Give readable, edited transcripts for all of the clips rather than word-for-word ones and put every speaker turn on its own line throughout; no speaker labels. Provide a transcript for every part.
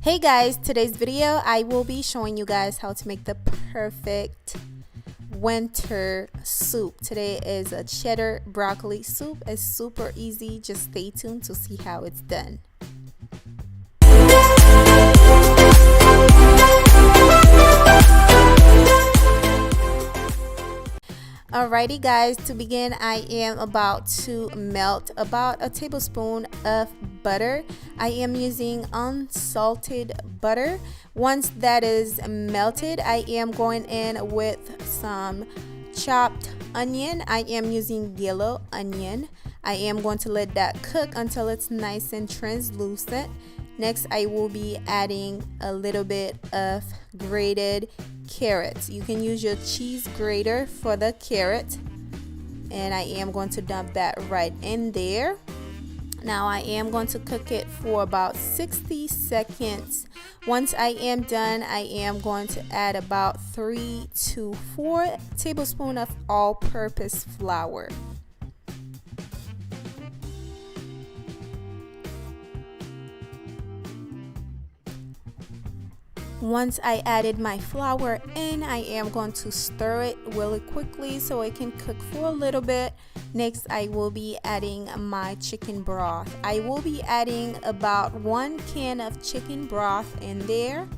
Hey guys, today's video I will be showing you guys how to make the perfect winter soup. Today is a cheddar broccoli soup. It's super easy. Just stay tuned to see how it's done. Alrighty guys, to begin I am about to melt about a tablespoon of butter. I am using unsalted butter. Once that is melted, I am going in with some chopped onion. I am using yellow onion. I am going to let that cook until it's nice and translucent. Next, I will be adding a little bit of grated carrots. You can use your cheese grater for the carrot, and I am going to dump that right in there. Now I am going to cook it for about 60 seconds. Once I am done, I am going to add about 3 to 4 tablespoons of all-purpose flour. Once I added my flour in, I am going to stir it really quickly so it can cook for a little bit. Next, I will be adding my chicken broth. I will be adding about 1 can of chicken broth in there.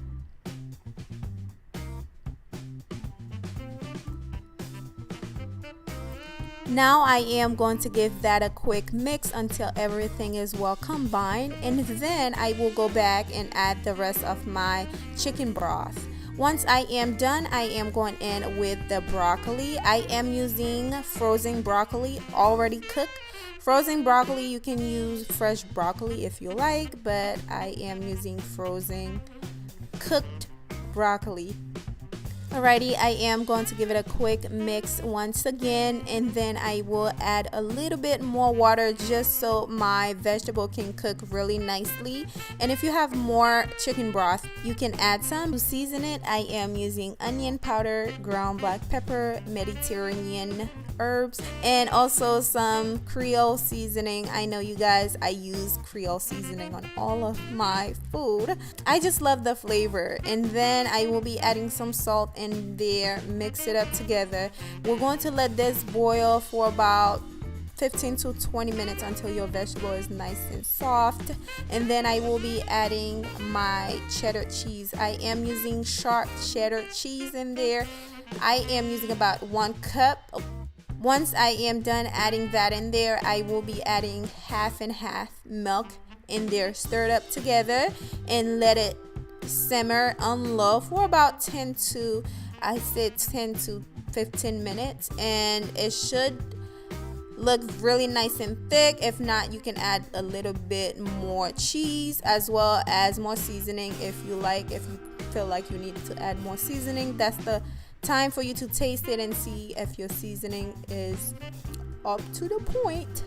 Now I am going to give that a quick mix until everything is well combined, and then I will go back and add the rest of my chicken broth. Once I am done, I am going in with the broccoli. I am using frozen broccoli, already cooked. Frozen broccoli, you can use fresh broccoli if you like, but I am using frozen cooked broccoli. Alrighty, I am going to give it a quick mix once again, and then I will add a little bit more water just so my vegetable can cook really nicely. And if you have more chicken broth, you can add some. To season it, I am using onion powder, ground black pepper, Mediterranean herbs, and also some creole seasoning. I know you guys, I use creole seasoning on all of my food. I just love the flavor. And then I will be adding some salt in there, mix it up together. We're going to let this boil for about 15 to 20 minutes until your vegetable is nice and soft. And then I will be adding my cheddar cheese. I am using sharp cheddar cheese in there. I am using about 1 cup. Once I am done adding that in there, I will be adding half and half milk in there, stirred up together, and let it simmer on low for about 10 to 15 minutes, and it should look really nice and thick. If not, you can add a little bit more cheese as well as more seasoning if you like. If you feel like you need to add more seasoning, that's the time for you to taste it and see if your seasoning is up to the point.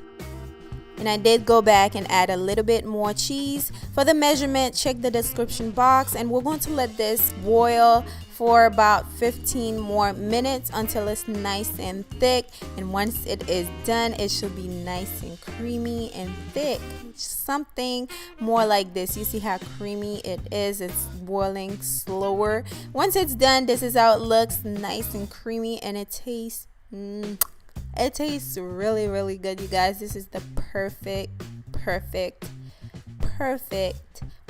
And I did go back and add a little bit more cheese. For the measurement, check the description box, and we're going to let this boil for about 15 more minutes until it's nice and thick. And once it is done, it should be nice and creamy and thick, something more like this. You see how creamy it is? It's boiling slower. Once it's done, this is how it looks, nice and creamy, and it tastes really, really good, you guys. This is the perfect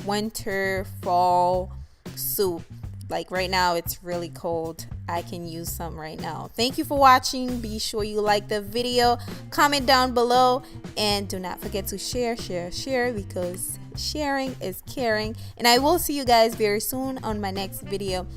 winter fall soup. Like right now, it's really cold. I can use some right now. Thank you for watching. Be sure you like the video, comment down below, and do not forget to share because sharing is caring. And I will see you guys very soon on my next video.